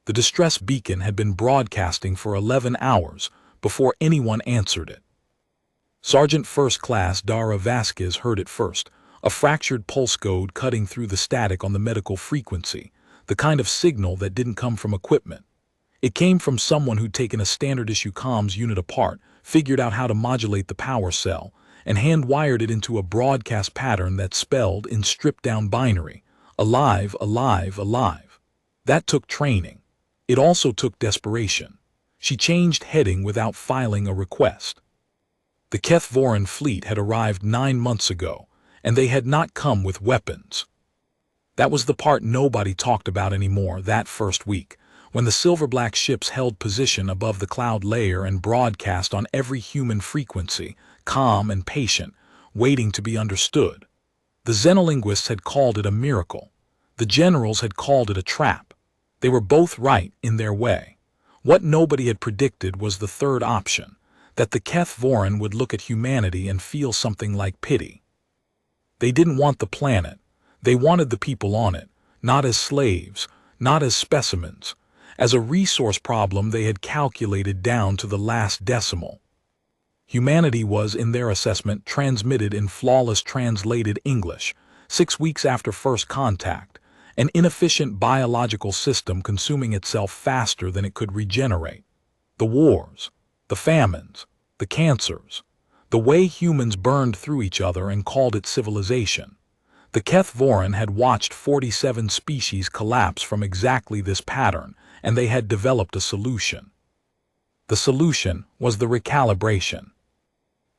The distress beacon had been broadcasting for 11 hours before anyone answered it. Sergeant First Class Dara Vasquez heard it first, a fractured pulse code cutting through the static on the medical frequency, the kind of signal that didn't come from equipment. It came from someone who'd taken a standard-issue comms unit apart, figured out how to modulate the power cell, and hand-wired it into a broadcast pattern that spelled in stripped-down binary, alive, alive, alive. That took training. It also took desperation. She changed heading without filing a request. The Keth-Voran fleet had arrived 9 months ago, and they had not come with weapons. That was the part nobody talked about anymore that first week, when the silver-black ships held position above the cloud layer and broadcast on every human frequency, calm and patient, waiting to be understood. The xenolinguists had called it a miracle. The generals had called it a trap. They were both right in their way. What nobody had predicted was the third option, that the Keth-Voran would look at humanity and feel something like pity. They didn't want the planet. They wanted the people on it, not as slaves, not as specimens, as a resource problem they had calculated down to the last decimal. Humanity was, in their assessment, transmitted in flawless translated English, 6 weeks after first contact, an inefficient biological system consuming itself faster than it could regenerate. The wars, the famines, the cancers, the way humans burned through each other and called it civilization. The Keth-Voran had watched 47 species collapse from exactly this pattern, and they had developed a solution. The solution was the recalibration.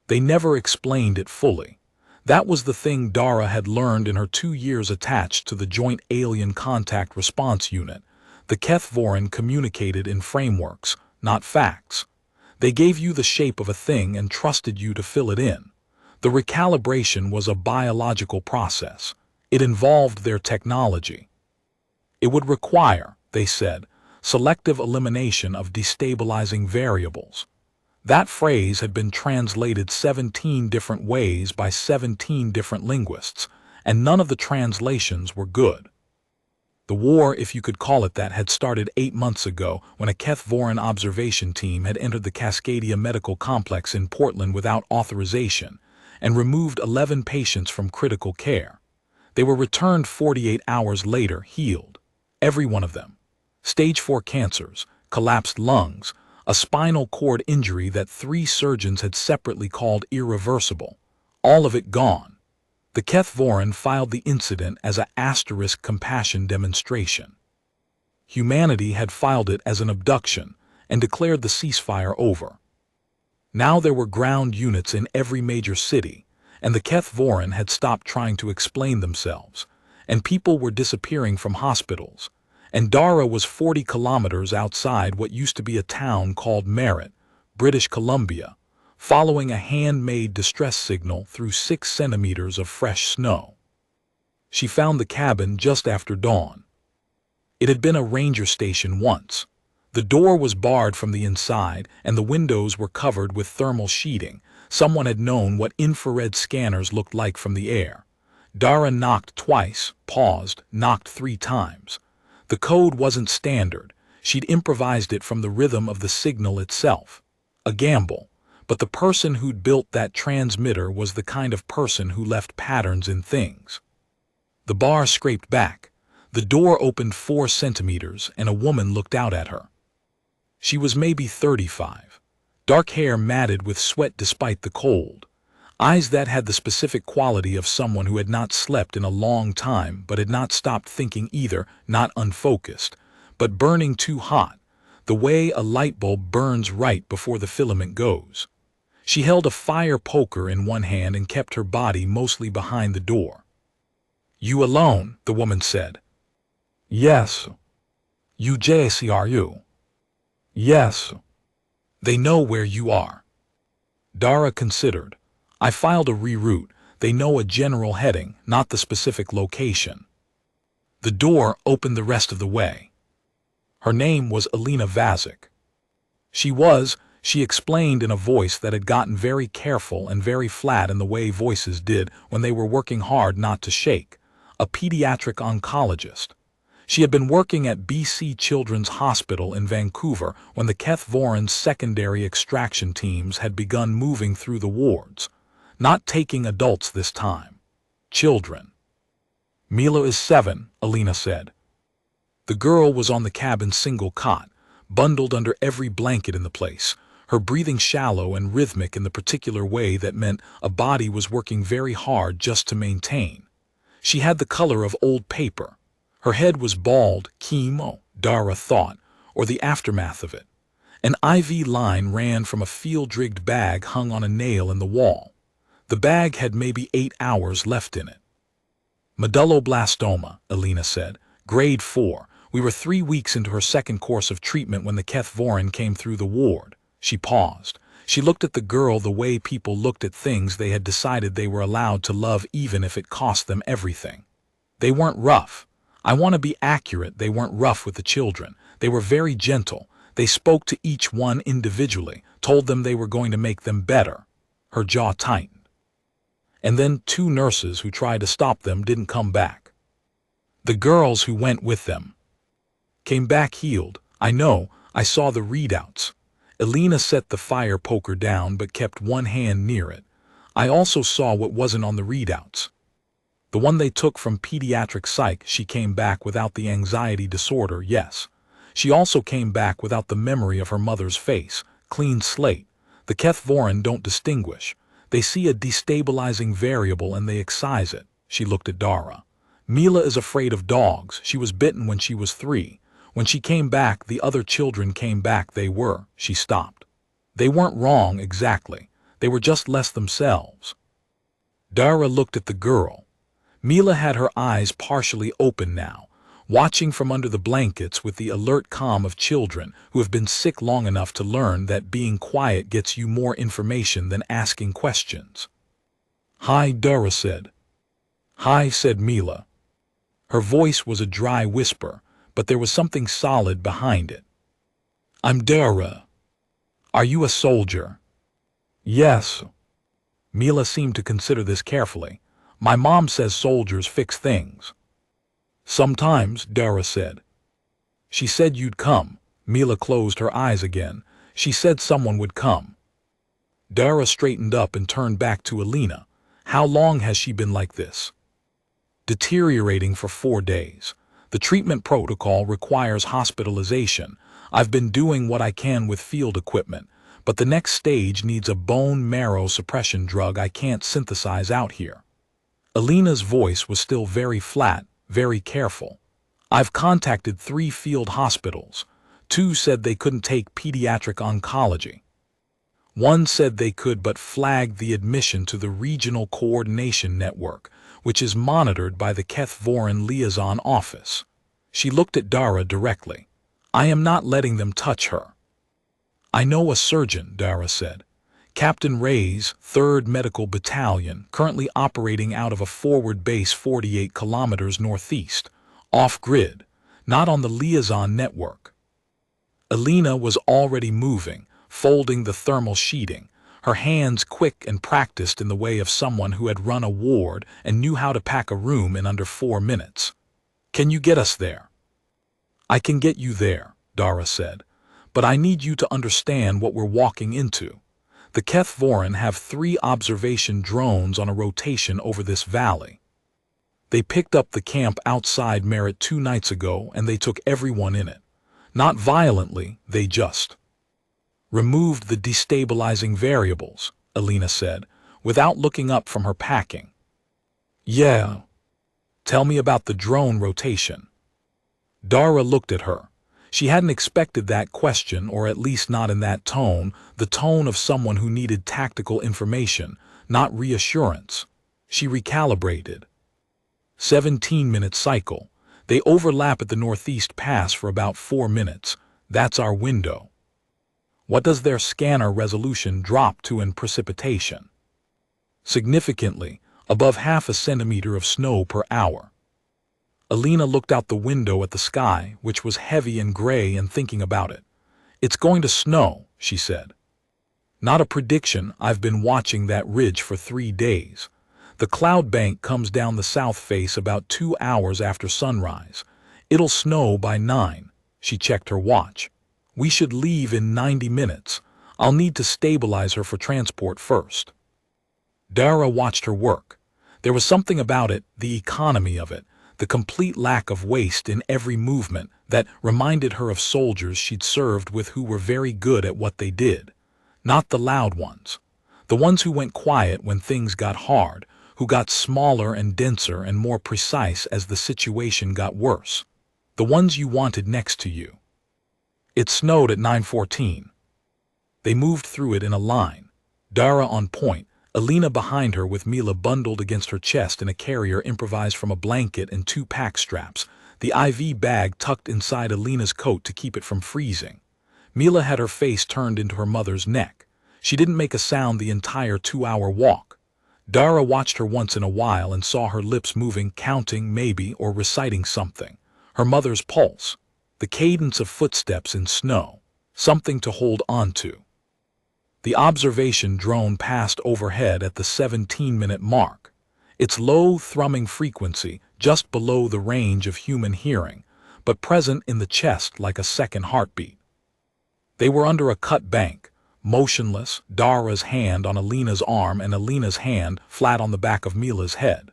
They never explained it fully. That was the thing Dara had learned in her 2 years attached to the Joint Alien Contact Response Unit. The Keth-Voran communicated in frameworks, not facts. They gave you the shape of a thing and trusted you to fill it in. The recalibration was a biological process. It involved their technology. It would require, they said, selective elimination of destabilizing variables. That phrase had been translated 17 different ways by 17 different linguists, and none of the translations were good. The war, if you could call it that, had started 8 months ago when a Keth-Voran observation team had entered the Cascadia Medical Complex in Portland without authorization and removed 11 patients from critical care. They were returned 48 hours later, healed. Every one of them. Stage 4 cancers, collapsed lungs, a spinal cord injury that 3 surgeons had separately called irreversible. All of it gone. The Keth-Voran filed the incident as a * compassion demonstration. Humanity had filed it as an abduction and declared the ceasefire over. Now there were ground units in every major city, and the Keth-Voran had stopped trying to explain themselves, and people were disappearing from hospitals, and Dara was 40 kilometers outside what used to be a town called Merritt, British Columbia, following a handmade distress signal through 6 centimeters of fresh snow. She found the cabin just after dawn. It had been a ranger station once. The door was barred from the inside, and the windows were covered with thermal sheeting. Someone had known what infrared scanners looked like from the air. Dara knocked twice, paused, knocked 3 times. The code wasn't standard. She'd improvised it from the rhythm of the signal itself. A gamble. But the person who'd built that transmitter was the kind of person who left patterns in things. The bar scraped back. The door opened 4 centimeters, and a woman looked out at her. She was maybe 35. Dark hair matted with sweat despite the cold. Eyes that had the specific quality of someone who had not slept in a long time but had not stopped thinking either, not unfocused, but burning too hot, the way a light bulb burns right before the filament goes. She held a fire poker in one hand and kept her body mostly behind the door. "You alone?" the woman said. "Yes." "You JCRU?" "Yes." "They know where you are." Dara considered. "I filed a reroute. They know a general heading, not the specific location." The door opened the rest of the way. Her name was Alina Vazic. She explained in a voice that had gotten very careful and very flat in the way voices did when they were working hard not to shake, a pediatric oncologist. She had been working at BC Children's Hospital in Vancouver when the Keth Voren's secondary extraction teams had begun moving through the wards, not taking adults this time. Children. Mila is 7, Alina said. The girl was on the cabin's single cot, bundled under every blanket in the place, her breathing shallow and rhythmic in the particular way that meant a body was working very hard just to maintain. She had the color of old paper. Her head was bald, chemo, Dara thought, or the aftermath of it. An IV line ran from a field-rigged bag hung on a nail in the wall. The bag had maybe 8 hours left in it. Medulloblastoma, Alina said. Grade 4. We were 3 weeks into her second course of treatment when the Keth Voren came through the ward. She paused. She looked at the girl the way people looked at things they had decided they were allowed to love even if it cost them everything. They weren't rough. I want to be accurate, they weren't rough with the children. They were very gentle. They spoke to each one individually, told them they were going to make them better. Her jaw tightened. And then 2 nurses who tried to stop them didn't come back. The girls who went with them came back healed. I know, I saw the readouts. Alina set the fire poker down but kept one hand near it. I also saw what wasn't on the readouts. The one they took from pediatric psych, she came back without the anxiety disorder, yes. She also came back without the memory of her mother's face, clean slate. The Keth Voren don't distinguish. They see a destabilizing variable and they excise it. She looked at Dara. Mila is afraid of dogs. She was bitten when she was 3. When she came back, the other children came back. She stopped. They weren't wrong exactly. They were just less themselves. Dara looked at the girl. Mila had her eyes partially open now, watching from under the blankets with the alert calm of children who have been sick long enough to learn that being quiet gets you more information than asking questions. Hi, Dara said. Hi, said Mila. Her voice was a dry whisper, but there was something solid behind it. I'm Dara. Are you a soldier? Yes. Mila seemed to consider this carefully. My mom says soldiers fix things. Sometimes, Dara said. She said you'd come. Mila closed her eyes again. She said someone would come. Dara straightened up and turned back to Alina. How long has she been like this? Deteriorating for 4 days. The treatment protocol requires hospitalization. I've been doing what I can with field equipment, but the next stage needs a bone marrow suppression drug I can't synthesize out here. Alina's voice was still very flat, very careful. I've contacted 3 field hospitals. 2 said they couldn't take pediatric oncology. 1 said they could but flagged the admission to the Regional Coordination Network, which is monitored by the Keth Voren Liaison Office. She looked at Dara directly. I am not letting them touch her. I know a surgeon, Dara said. Captain Ray's 3rd Medical Battalion, currently operating out of a forward base 48 kilometers northeast, off-grid, not on the liaison network. Alina was already moving, folding the thermal sheeting, her hands quick and practiced in the way of someone who had run a ward and knew how to pack a room in under 4 minutes. Can you get us there? I can get you there, Dara said, but I need you to understand what we're walking into. The Keth Voren have 3 observation drones on a rotation over this valley. They picked up the camp outside Merritt 2 nights ago and they took everyone in it. Not violently, they just removed the destabilizing variables, Alina said, without looking up from her packing. Yeah. Tell me about the drone rotation. Dara looked at her. She hadn't expected that question, or at least not in that tone, the tone of someone who needed tactical information, not reassurance. She recalibrated. 17-minute cycle. They overlap at the Northeast Pass for about 4 minutes. That's our window. What does their scanner resolution drop to in precipitation? Significantly, above half a centimeter of snow per hour. Alina looked out the window at the sky, which was heavy and gray, and thinking about it. It's going to snow, she said. Not a prediction. I've been watching that ridge for 3 days. The cloud bank comes down the south face about 2 hours after sunrise. It'll snow by 9. She checked her watch. We should leave in 90 minutes. I'll need to stabilize her for transport first. Dara watched her work. There was something about it, the economy of it, the complete lack of waste in every movement, that reminded her of soldiers she'd served with who were very good at what they did. Not the loud ones. The ones who went quiet when things got hard, who got smaller and denser and more precise as the situation got worse. The ones you wanted next to you. It snowed at 9:14. They moved through it in a line. Dara on point, Alina behind her with Mila bundled against her chest in a carrier improvised from a blanket and 2 pack straps, the IV bag tucked inside Alina's coat to keep it from freezing. Mila had her face turned into her mother's neck. She didn't make a sound the entire 2-hour walk. Dara watched her once in a while and saw her lips moving, counting maybe, or reciting something. Her mother's pulse. The cadence of footsteps in snow. Something to hold on to. The observation drone passed overhead at the 17-minute mark. Its low, thrumming frequency just below the range of human hearing, but present in the chest like a second heartbeat. They were under a cut bank, motionless, Dara's hand on Alina's arm and Alina's hand flat on the back of Mila's head.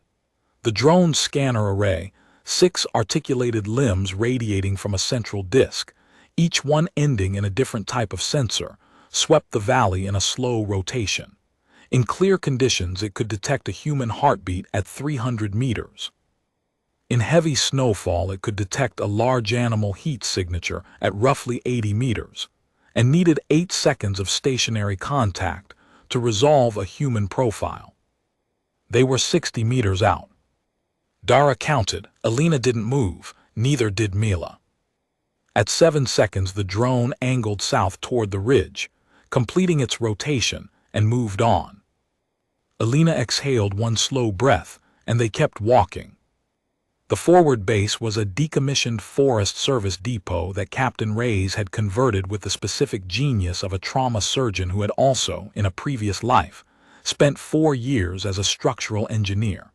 The drone's scanner array, 6 articulated limbs radiating from a central disk, each one ending in a different type of sensor, swept the valley in a slow rotation. In clear conditions, it could detect a human heartbeat at 300 meters. In heavy snowfall, it could detect a large animal heat signature at roughly 80 meters, and needed 8 seconds of stationary contact to resolve a human profile. They were 60 meters out. Dara counted. Alina didn't move, neither did Mila. At 7 seconds, the drone angled south toward the ridge, completing its rotation, and moved on. Alina exhaled one slow breath, and they kept walking. The forward base was a decommissioned Forest Service depot that Captain Reyes had converted with the specific genius of a trauma surgeon who had also, in a previous life, spent 4 years as a structural engineer.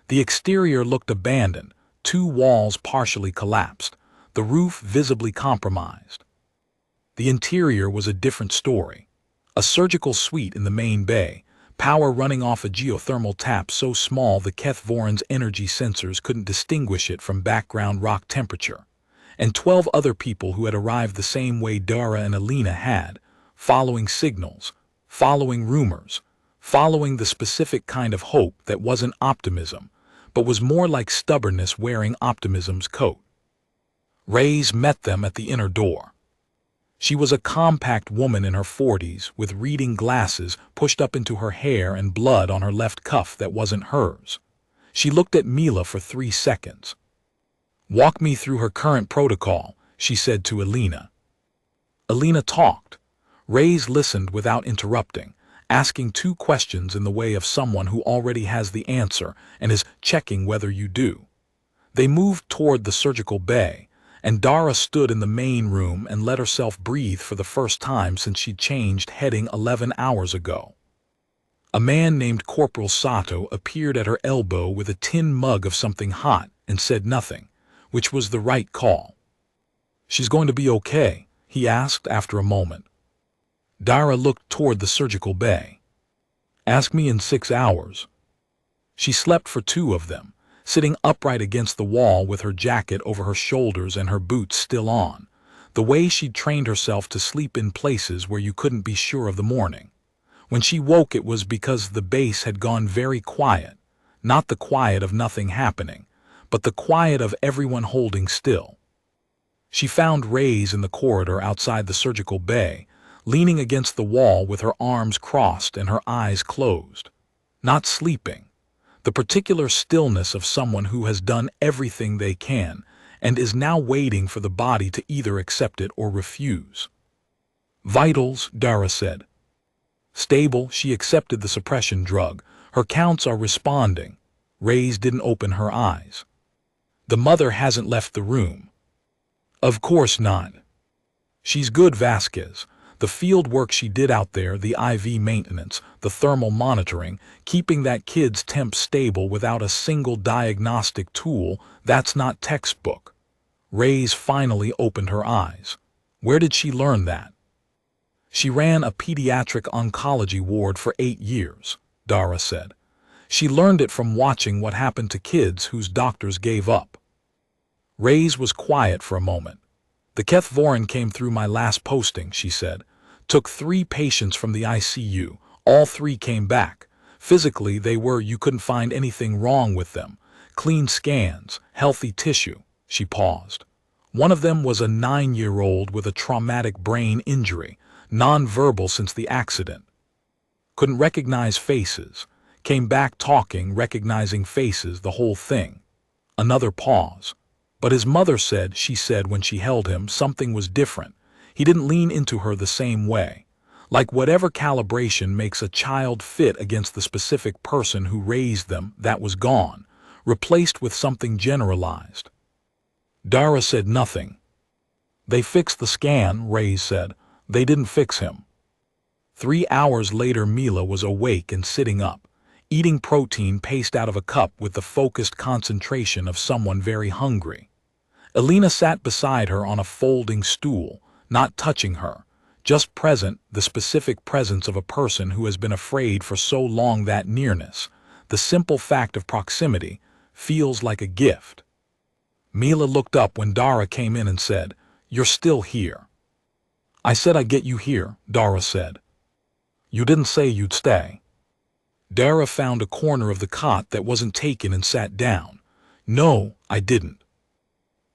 The exterior looked abandoned, 2 walls partially collapsed, the roof visibly compromised. The interior was a different story. A surgical suite in the main bay, power running off a geothermal tap so small the Keth Voran's energy sensors couldn't distinguish it from background rock temperature, and 12 other people who had arrived the same way Dara and Alina had, following signals, following rumors, following the specific kind of hope that wasn't optimism, but was more like stubbornness wearing optimism's coat. Reyes met them at the inner door. She was a compact woman in her 40s with reading glasses pushed up into her hair and blood on her left cuff that wasn't hers. She looked at Mila for 3 seconds. "Walk me through her current protocol," she said to Alina. Alina talked. Reyes listened without interrupting, asking 2 questions in the way of someone who already has the answer and is checking whether you do. They moved toward the surgical bay, and Dara stood in the main room and let herself breathe for the first time since she'd changed heading 11 hours ago. A man named Corporal Sato appeared at her elbow with a tin mug of something hot and said nothing, which was the right call. "She's going to be okay?" he asked after a moment. Dara looked toward the surgical bay. "Ask me in 6 hours. She slept for 2 of them, sitting upright against the wall with her jacket over her shoulders and her boots still on, the way she'd trained herself to sleep in places where you couldn't be sure of the morning. When she woke, it was because the base had gone very quiet, not the quiet of nothing happening, but the quiet of everyone holding still. She found Reyes in the corridor outside the surgical bay, leaning against the wall with her arms crossed and her eyes closed. Not sleeping. The particular stillness of someone who has done everything they can and is now waiting for the body to either accept it or refuse. "Vitals," Dara said. "Stable." She accepted the suppression drug. "Her counts are responding." Reyes didn't open her eyes. "The mother hasn't left the room." "Of course not." "She's good, Vasquez. The field work she did out there, the IV maintenance, the thermal monitoring, keeping that kid's temp stable without a single diagnostic tool, that's not textbook." Reyes finally opened her eyes. Where did she learn that? She ran a pediatric oncology ward for 8 years, Dara said. She learned it from watching what happened to kids whose doctors gave up. Reyes was quiet for a moment. The Keth Voren came through my last posting, she said. Took 3 patients from the ICU. All 3 came back. Physically, you couldn't find anything wrong with them. Clean scans, healthy tissue. She paused. One of them was a 9-year-old with a traumatic brain injury, non-verbal since the accident. Couldn't recognize faces. Came back talking, recognizing faces, the whole thing. Another pause. But his mother said, she said when she held him, something was different. He didn't lean into her the same way. Like whatever calibration makes a child fit against the specific person who raised them, that was gone, replaced with something generalized. Dara said nothing. They fixed the scan, Reyes said. They didn't fix him. 3 hours later, Mila was awake and sitting up, eating protein paste out of a cup with the focused concentration of someone very hungry. Alina sat beside her on a folding stool, not touching her, just present, the specific presence of a person who has been afraid for so long that nearness, the simple fact of proximity, feels like a gift. Mila looked up when Dara came in and said, "You're still here." "I said I'd get you here," Dara said. "You didn't say you'd stay." Dara found a corner of the cot that wasn't taken and sat down. "No, I didn't."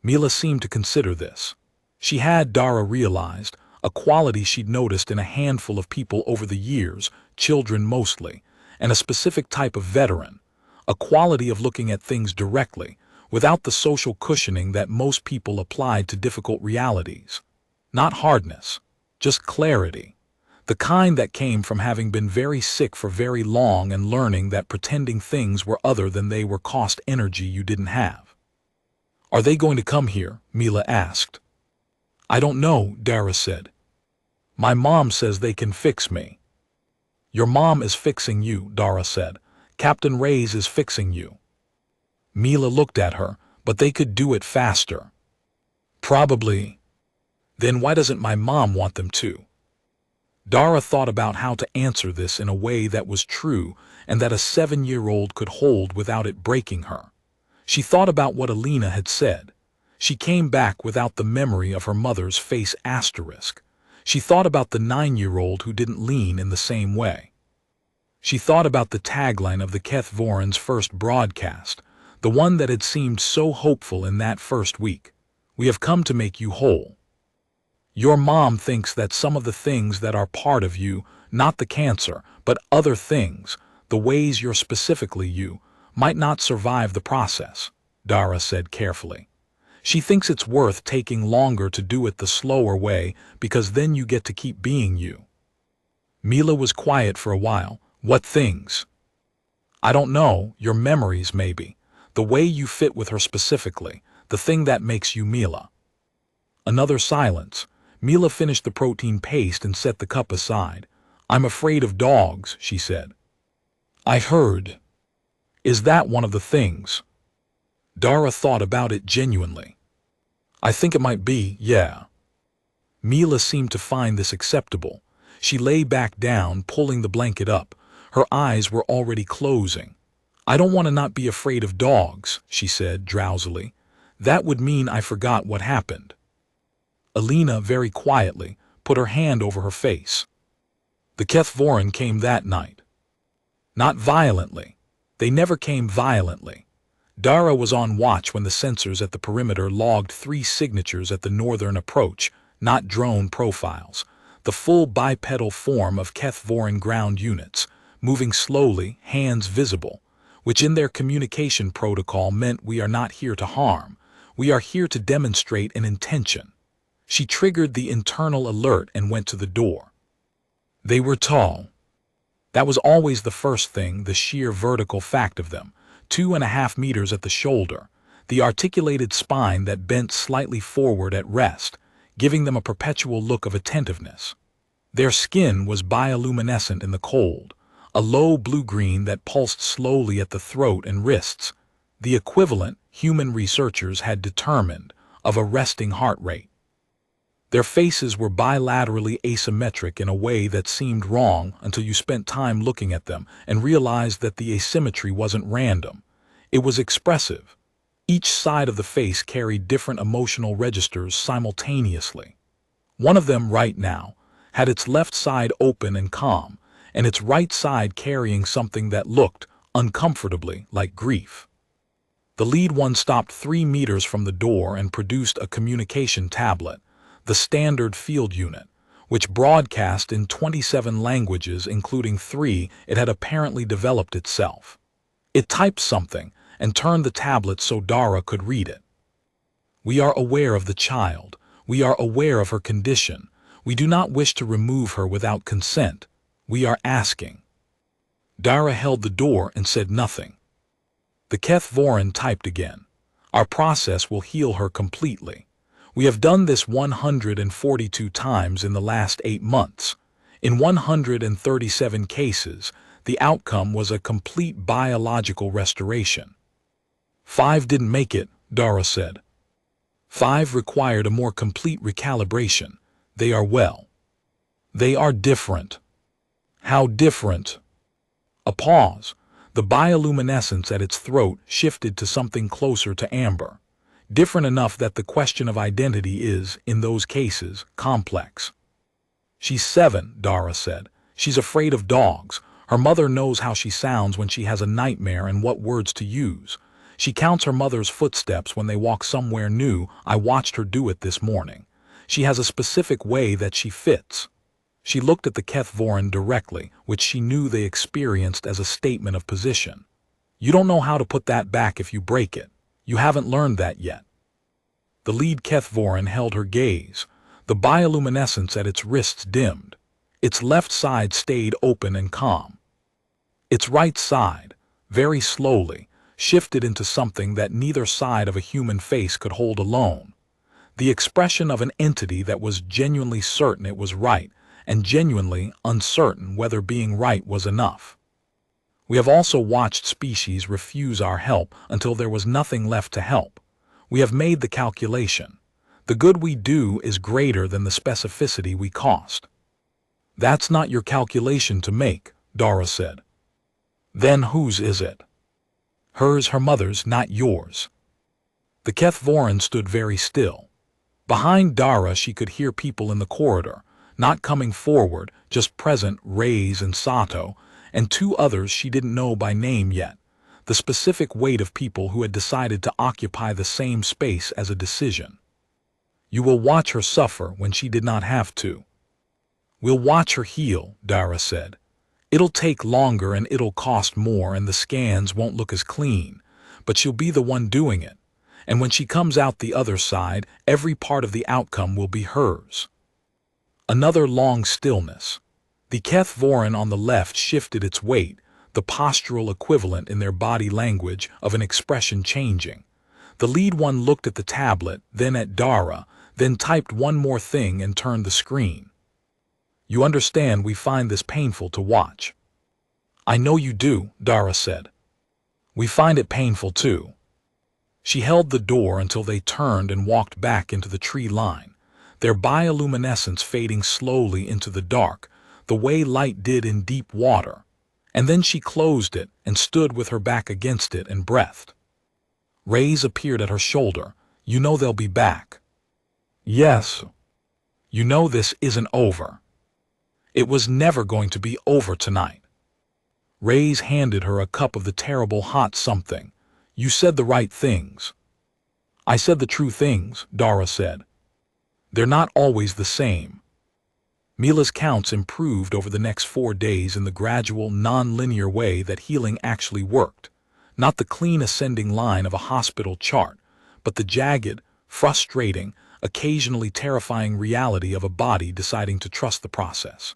Mila seemed to consider this. She had, Dara realized, a quality she'd noticed in a handful of people over the years, children mostly, and a specific type of veteran, a quality of looking at things directly, without the social cushioning that most people applied to difficult realities. Not hardness, just clarity. The kind that came from having been very sick for very long and learning that pretending things were other than they were cost energy you didn't have. "Are they going to come here?" Mila asked. "I don't know," Dara said. "My mom says they can fix me." "Your mom is fixing you," Dara said. "Captain Reyes is fixing you." Mila looked at her, "But they could do it faster." "Probably." "Then why doesn't my mom want them to?" Dara thought about how to answer this in a way that was true and that a 7-year-old could hold without it breaking her. She thought about what Alina had said. She came back without the memory of her mother's face asterisk. She thought about the 9-year-old who didn't lean in the same way. She thought about the tagline of the Keth Voren's first broadcast, the one that had seemed so hopeful in that first week. "We have come to make you whole." Your mom thinks that some of the things that are part of you, not the cancer, but other things, the ways you're specifically you, might not survive the process, Dara said carefully. She thinks it's worth taking longer to do it the slower way because then you get to keep being you. Mila was quiet for a while. "What things?" "I don't know, your memories maybe. The way you fit with her specifically, the thing that makes you Mila." Another silence. Mila finished the protein paste and set the cup aside. "I'm afraid of dogs," she said. "I heard." "Is that one of the things?" Dara thought about it genuinely. "I think it might be, yeah." Mila seemed to find this acceptable. She lay back down, pulling the blanket up. Her eyes were already closing. "I don't want to not be afraid of dogs," she said drowsily. "That would mean I forgot what happened." Alina, very quietly, put her hand over her face. "The Keth Voren came that night." "Not violently. They never came violently." Dara was on watch when the sensors at the perimeter logged 3 signatures at the northern approach, not drone profiles, the full bipedal form of Keth Voren ground units, moving slowly, hands visible, which in their communication protocol meant we are not here to harm, we are here to demonstrate an intention. She triggered the internal alert and went to the door. They were tall. That was always the first thing, the sheer vertical fact of them, 2.5 meters at the shoulder, the articulated spine that bent slightly forward at rest, giving them a perpetual look of attentiveness. Their skin was bioluminescent in the cold, a low blue-green that pulsed slowly at the throat and wrists, the equivalent, human researchers had determined, of a resting heart rate. Their faces were bilaterally asymmetric in a way that seemed wrong until you spent time looking at them and realized that the asymmetry wasn't random. It was expressive. Each side of the face carried different emotional registers simultaneously. One of them, right now, had its left side open and calm, and its right side carrying something that looked, uncomfortably, like grief. The lead one stopped 3 meters from the door and produced a communication tablet, the standard field unit, which broadcast in 27 languages including 3 it had apparently developed itself. It typed something and turned the tablet so Dara could read it. "We are aware of the child. We are aware of her condition. We do not wish to remove her without consent. We are asking." Dara held the door and said nothing. The Keth Voran typed again. "Our process will heal her completely. We have done this 142 times in the last 8 months. In 137 cases, the outcome was a complete biological restoration." 5 didn't make it, Dara said. 5 required a more complete recalibration. They are well. They are different. How different? A pause. The bioluminescence at its throat shifted to something closer to amber. Different enough that the question of identity is, in those cases, complex. "She's 7, Dara said. "She's afraid of dogs. Her mother knows how she sounds when she has a nightmare and what words to use. She counts her mother's footsteps when they walk somewhere new. I watched her do it this morning. She has a specific way that she fits." She looked at the Keth Voran directly, which she knew they experienced as a statement of position. "You don't know how to put that back if you break it. You haven't learned that yet." The lead Keth Voran held her gaze. The bioluminescence at its wrists dimmed. Its left side stayed open and calm. Its right side, very slowly, shifted into something that neither side of a human face could hold alone. The expression of an entity that was genuinely certain it was right, and genuinely uncertain whether being right was enough. We have also watched species refuse our help until there was nothing left to help. We have made the calculation. The good we do is greater than the specificity we cost. "That's not your calculation to make," Dara said. "Then whose is it?" "Hers, her mother's, not yours." The Keth Voran stood very still. Behind Dara she could hear people in the corridor, not coming forward, just present, Reyes and Sato, and 2 others she didn't know by name yet, the specific weight of people who had decided to occupy the same space as a decision. "You will watch her suffer when she did not have to." "We'll watch her heal," Dara said. "It'll take longer and it'll cost more and the scans won't look as clean, but she'll be the one doing it. And when she comes out the other side, every part of the outcome will be hers." Another long stillness. The Keth Voran on the left shifted its weight, the postural equivalent in their body language of an expression changing. The lead one looked at the tablet, then at Dara, then typed one more thing and turned the screen. "You understand we find this painful to watch." "I know you do," Dara said. "We find it painful too." She held the door until they turned and walked back into the tree line, their bioluminescence fading slowly into the dark, the way light did in deep water, and then she closed it and stood with her back against it and breathed. Reyes appeared at her shoulder. "You know they'll be back." "Yes." "You know this isn't over." "It was never going to be over tonight." Reyes handed her a cup of the terrible hot something. "You said the right things." "I said the true things," Dara said. "They're not always the same." Mila's counts improved over the next 4 days in the gradual, non-linear way that healing actually worked. Not the clean ascending line of a hospital chart, but the jagged, frustrating, occasionally terrifying reality of a body deciding to trust the process.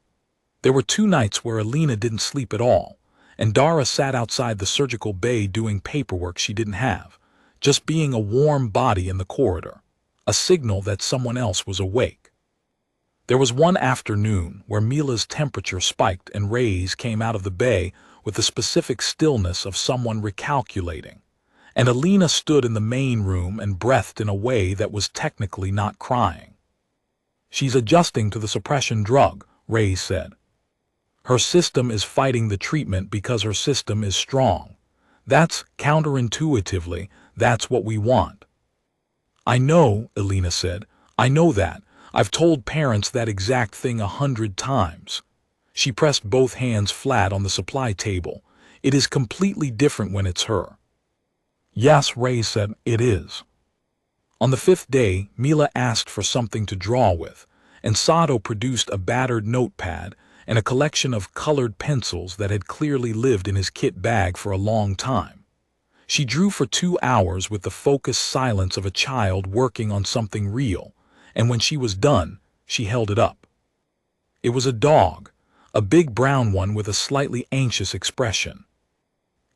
There were 2 nights where Alina didn't sleep at all, and Dara sat outside the surgical bay doing paperwork she didn't have, just being a warm body in the corridor, a signal that someone else was awake. There was one afternoon where Mila's temperature spiked and Reyes came out of the bay with the specific stillness of someone recalculating, And Alina stood in the main room and breathed in a way that was technically not crying. "She's adjusting to the suppression drug," Ray said. "Her system is fighting the treatment because her system is strong. That's counterintuitively, that's what we want." "I know," Alina said. "I know that. I've told parents that exact thing 100 times." She pressed both hands flat on the supply table. "It is completely different when it's her." "Yes," Ray said, "it is." On the 5th day, Mila asked for something to draw with, and Sato produced a battered notepad and a collection of colored pencils that had clearly lived in his kit bag for a long time. She drew for 2 hours with the focused silence of a child working on something real, and when she was done, she held it up. It was a dog, a big brown one with a slightly anxious expression.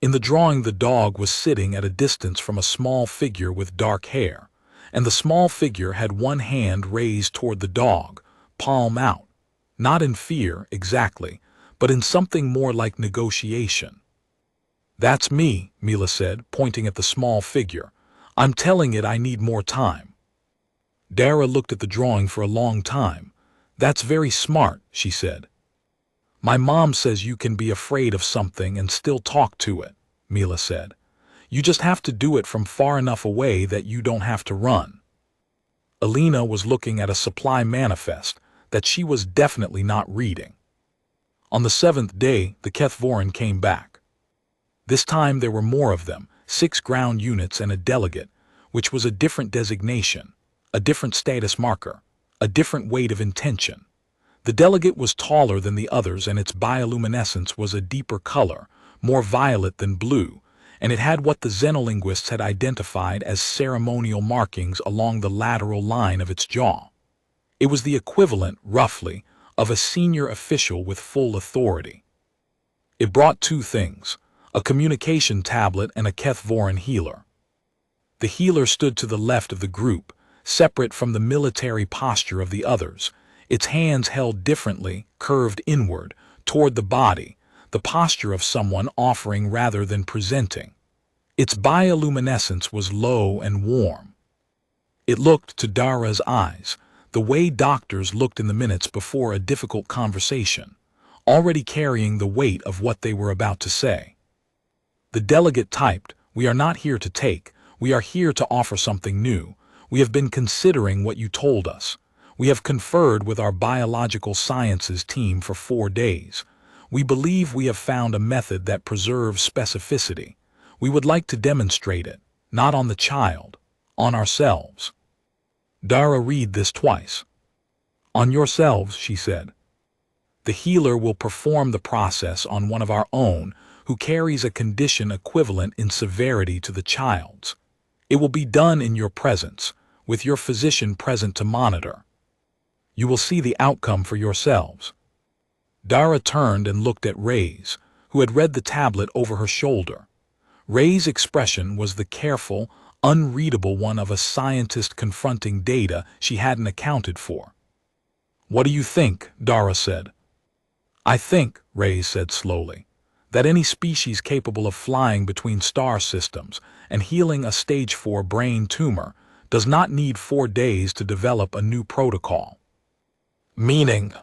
In the drawing, the dog was sitting at a distance from a small figure with dark hair, and the small figure had one hand raised toward the dog, palm out, not in fear exactly, but in something more like negotiation. "That's me," Mila said, pointing at the small figure. "I'm telling it I need more time." Dara looked at the drawing for a long time. "That's very smart," she said. "My mom says you can be afraid of something and still talk to it," Mila said. "You just have to do it from far enough away that you don't have to run." Alina was looking at a supply manifest that she was definitely not reading. On the 7th day, the Kethvoran came back. This time there were more of them, 6 ground units and a delegate, which was a different designation, a different status marker, a different weight of intention. The delegate was taller than the others, and its bioluminescence was a deeper color, more violet than blue, and it had what the xenolinguists had identified as ceremonial markings along the lateral line of its jaw. It was the equivalent, roughly, of a senior official with full authority. It brought 2 things, a communication tablet and a Kethvoran healer. The healer stood to the left of the group, separate from the military posture of the others, its hands held differently, curved inward, toward the body, the posture of someone offering rather than presenting. Its bioluminescence was low and warm. It looked to Dara's eyes, the way doctors looked in the minutes before a difficult conversation, already carrying the weight of what they were about to say. The delegate typed, "We are not here to take, we are here to offer something new. We have been considering what you told us. We have conferred with our biological sciences team for 4 days. We believe we have found a method that preserves specificity. We would like to demonstrate it, not on the child, on ourselves." Dara read this twice. "On yourselves," she said. "The healer will perform the process on one of our own who carries a condition equivalent in severity to the child's. It will be done in your presence, with your physician present to monitor. You will see the outcome for yourselves." Dara turned and looked at Reyes, who had read the tablet over her shoulder. Reyes' expression was the careful, unreadable one of a scientist confronting data she hadn't accounted for. "What do you think?" Dara said. "I think," Reyes said slowly, "that any species capable of flying between star systems and healing a stage 4 brain tumor does not need 4 days to develop a new protocol." "Meaning?"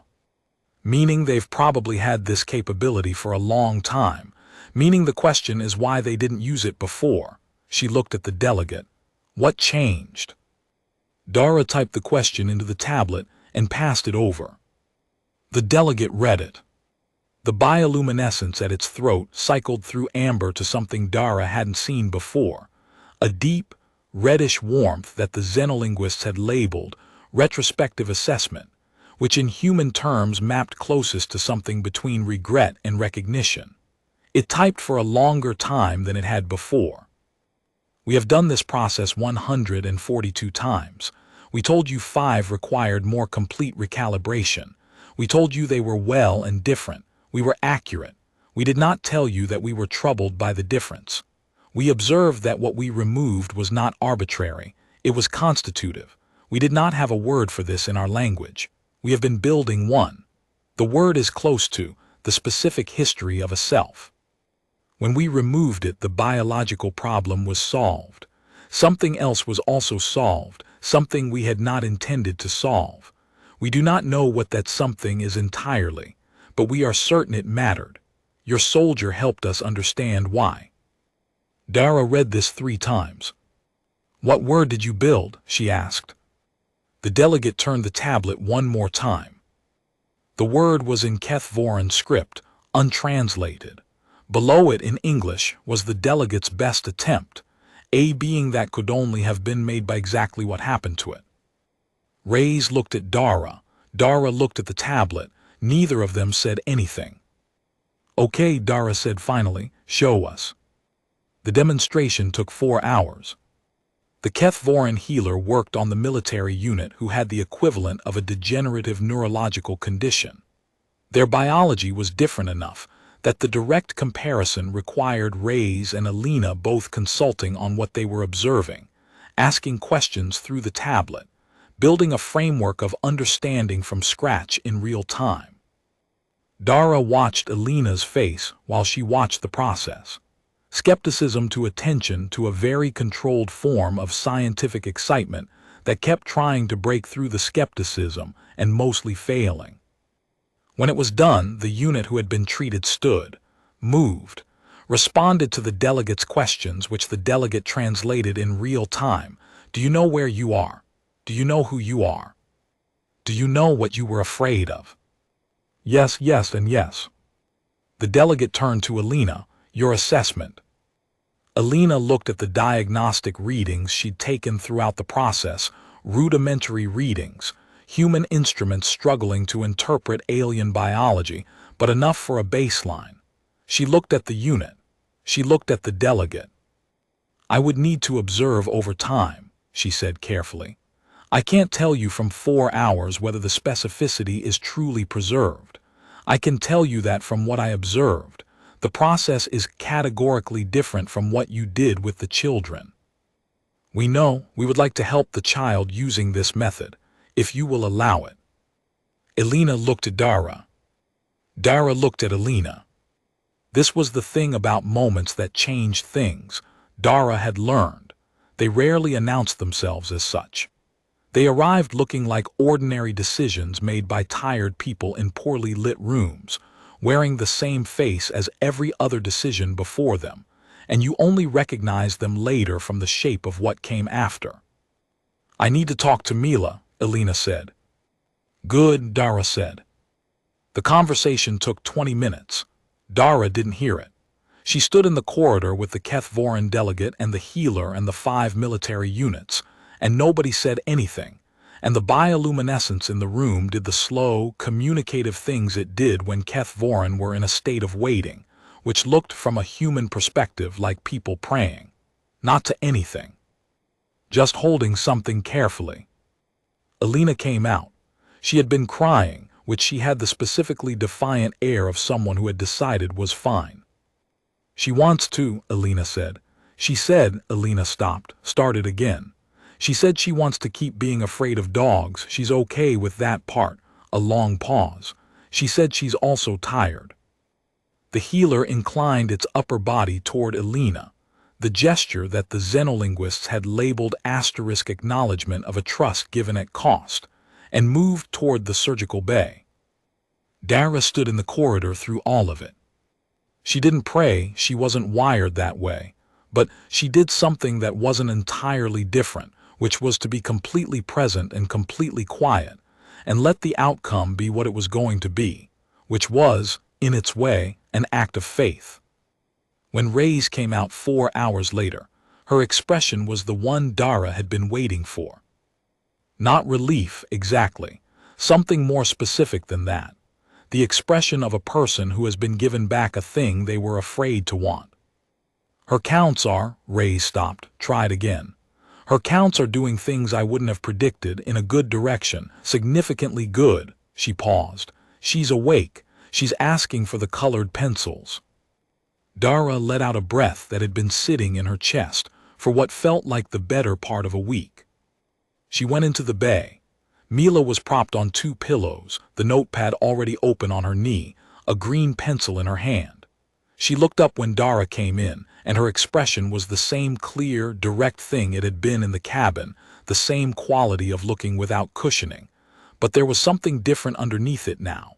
"Meaning they've probably had this capability for a long time. Meaning the question is why they didn't use it before." She looked at the delegate. "What changed?" Dara typed the question into the tablet and passed it over. The delegate read it. The bioluminescence at its throat cycled through amber to something Dara hadn't seen before, a deep, reddish warmth that the xenolinguists had labeled retrospective assessment, which in human terms mapped closest to something between regret and recognition. It typed for a longer time than it had before. "We have done this process 142 times. We told you 5 required more complete recalibration. We told you they were well and different. We were accurate. We did not tell you that we were troubled by the difference. We observed that what we removed was not arbitrary. It was constitutive. We did not have a word for this in our language. We have been building one. The word is close to the specific history of a self." When we removed it, the biological problem was solved. Something else was also solved, something we had not intended to solve. We do not know what that something is entirely, but we are certain it mattered. Your soldier helped us understand why. Dara read this 3 times. What word did you build? She asked. The delegate turned the tablet one more time. The word was in Kethvoran script, untranslated. Below it in English was the delegate's best attempt, a being that could only have been made by exactly what happened to it. Reyes looked at Dara. Dara looked at the tablet. Neither of them said anything. Okay, Dara said finally, show us. The demonstration took 4 hours. The Kethvoran healer worked on the military unit who had the equivalent of a degenerative neurological condition. Their biology was different enough that the direct comparison required Reyes and Alina both consulting on what they were observing, asking questions through the tablet, building a framework of understanding from scratch in real time. Dara watched Alina's face while she watched the process. Skepticism to attention to a very controlled form of scientific excitement that kept trying to break through the skepticism and mostly failing. When it was done, the unit who had been treated stood, moved, responded to the delegate's questions, which the delegate translated in real time. Do you know where you are? Do you know who you are? Do you know what you were afraid of? Yes, yes, and yes. The delegate turned to Alina. Your assessment. Alina looked at the diagnostic readings she'd taken throughout the process, rudimentary readings, human instruments struggling to interpret alien biology, but enough for a baseline. She looked at the unit. She looked at the delegate. I would need to observe over time, she said carefully. I can't tell you from 4 hours whether the specificity is truly preserved. I can tell you that from what I observed, the process is categorically different from what you did with the children. We know we would like to help the child using this method, if you will allow it. Alina looked at Dara. Dara looked at Alina. This was the thing about moments that changed things. Dara had learned. They rarely announced themselves as such. They arrived looking like ordinary decisions made by tired people in poorly lit rooms, wearing the same face as every other decision before them, and you only recognized them later from the shape of what came after. I need to talk to Mila, Alina said. Good, Dara said. The conversation took 20 minutes. Dara didn't hear it. She stood in the corridor with the Kethvoran delegate and the healer and the 5 military units, and nobody said anything, and the bioluminescence in the room did the slow, communicative things it did when Kethvoran were in a state of waiting, which looked from a human perspective like people praying. Not to anything. Just holding something carefully. Alina came out. She had been crying, which she had the specifically defiant air of someone who had decided was fine. She wants to, Alina said. She said, Alina stopped, started again. She said she wants to keep being afraid of dogs. She's okay with that part. A long pause. She said she's also tired. The healer inclined its upper body toward Alina, the gesture that the xenolinguists had labeled asterisk acknowledgement of a trust given at cost, and moved toward the surgical bay. Dara stood in the corridor through all of it. She didn't pray, she wasn't wired that way, but she did something that wasn't entirely different, which was to be completely present and completely quiet, and let the outcome be what it was going to be, which was, in its way, an act of faith. When Reyes came out 4 hours later, her expression was the one Dara had been waiting for. Not relief, exactly. Something more specific than that. The expression of a person who has been given back a thing they were afraid to want. Her counts are, Reyes stopped, tried again. Her counts are doing things I wouldn't have predicted in a good direction, significantly good. She paused. She's awake. She's asking for the colored pencils. Dara let out a breath that had been sitting in her chest for what felt like the better part of a week. She went into the bay. Mila was propped on 2 pillows, the notepad already open on her knee, a green pencil in her hand. She looked up when Dara came in, and her expression was the same clear, direct thing it had been in the cabin, the same quality of looking without cushioning. But there was something different underneath it now.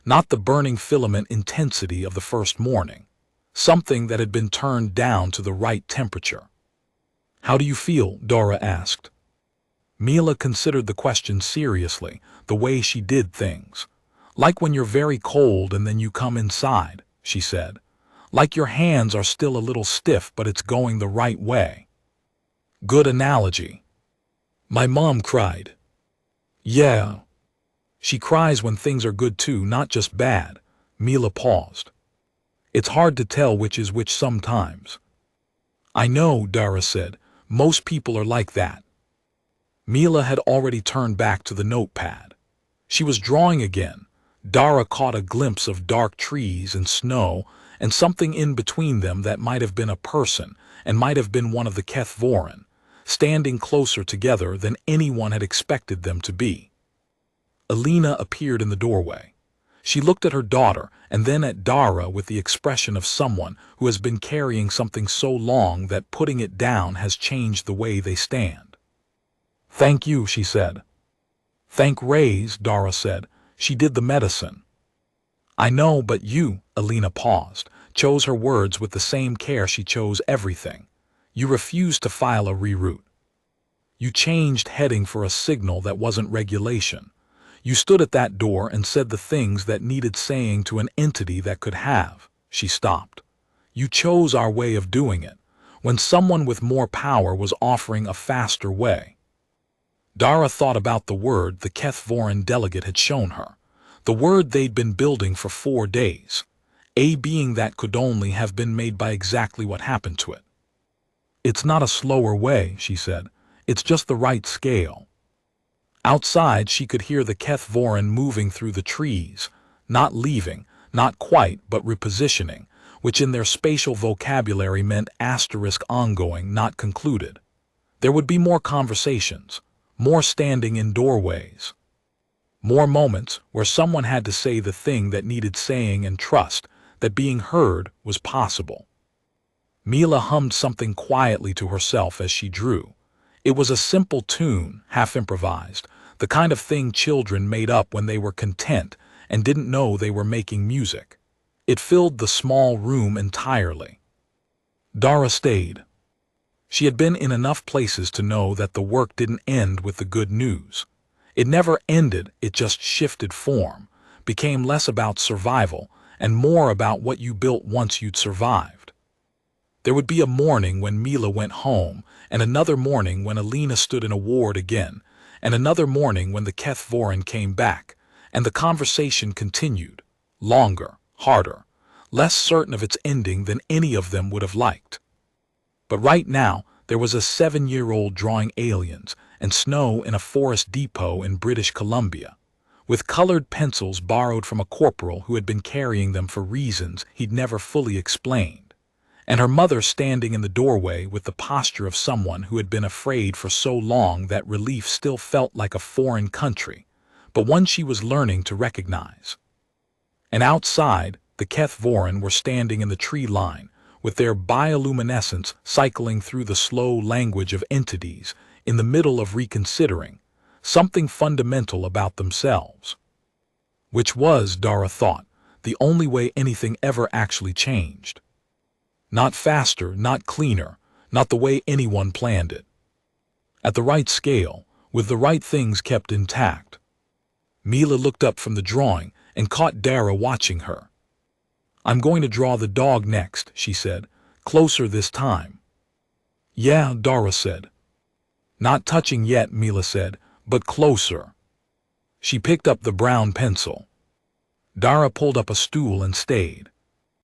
Not the burning filament intensity of the first morning. Something that had been turned down to the right temperature. "How do you feel?" Dara asked. Mila considered the question seriously, the way she did things. "Like when you're very cold and then you come inside," she said. "Like your hands are still a little stiff but it's going the right way." "Good analogy." "My mom cried." "Yeah. She cries when things are good too, not just bad." Mila paused. "It's hard to tell which is which sometimes." "I know," Dara said. "Most people are like that." Mila had already turned back to the notepad. She was drawing again. Dara caught a glimpse of dark trees and snow, and something in between them that might have been a person, and might have been one of the Kethvorin, standing closer together than anyone had expected them to be. Alina appeared in the doorway. She looked at her daughter and then at Dara with the expression of someone who has been carrying something so long that putting it down has changed the way they stand. "Thank you," she said. "Thank Rays," Dara said. "She did the medicine." "I know, but you," Alina paused, chose her words with the same care she chose everything. "You refused to file a reroute. You changed heading for a signal that wasn't regulation. You stood at that door and said the things that needed saying to an entity that could have." She stopped. "You chose our way of doing it, when someone with more power was offering a faster way." Dara thought about the word the Kethvorin delegate had shown her, the word they'd been building for 4 days, a being that could only have been made by exactly what happened to it. "It's not a slower way," she said. "It's just the right scale." Outside, she could hear the Kethvorin moving through the trees, not leaving, not quite, but repositioning, which in their spatial vocabulary meant ongoing, not concluded. There would be more conversations, more standing in doorways, more moments where someone had to say the thing that needed saying and trust that being heard was possible. Mila hummed something quietly to herself as she drew. It was a simple tune, half improvised, the kind of thing children made up when they were content and didn't know they were making music. It filled the small room entirely. Dara stayed. She had been in enough places to know that the work didn't end with the good news. It never ended, it just shifted form, became less about survival and more about what you built once you'd survived. There would be a morning when Mila went home, and another morning when Alina stood in a ward again, and another morning when the Kethvorin came back, and the conversation continued, longer, harder, less certain of its ending than any of them would have liked. But right now, there was a 7-year-old drawing aliens and snow in a forest depot in British Columbia, with colored pencils borrowed from a corporal who had been carrying them for reasons he'd never fully explained, and her mother standing in the doorway with the posture of someone who had been afraid for so long that relief still felt like a foreign country, but one she was learning to recognize. And outside, the Kethvorin were standing in the tree line, with their bioluminescence cycling through the slow language of entities in the middle of reconsidering something fundamental about themselves. Which was, Dara thought, the only way anything ever actually changed. Not faster, not cleaner, not the way anyone planned it. At the right scale, with the right things kept intact. Mila looked up from the drawing and caught Dara watching her. "I'm going to draw the dog next," she said. "Closer this time." "Yeah," Dara said. "Not touching yet," Mila said, "but closer." She picked up the brown pencil. Dara pulled up a stool and stayed.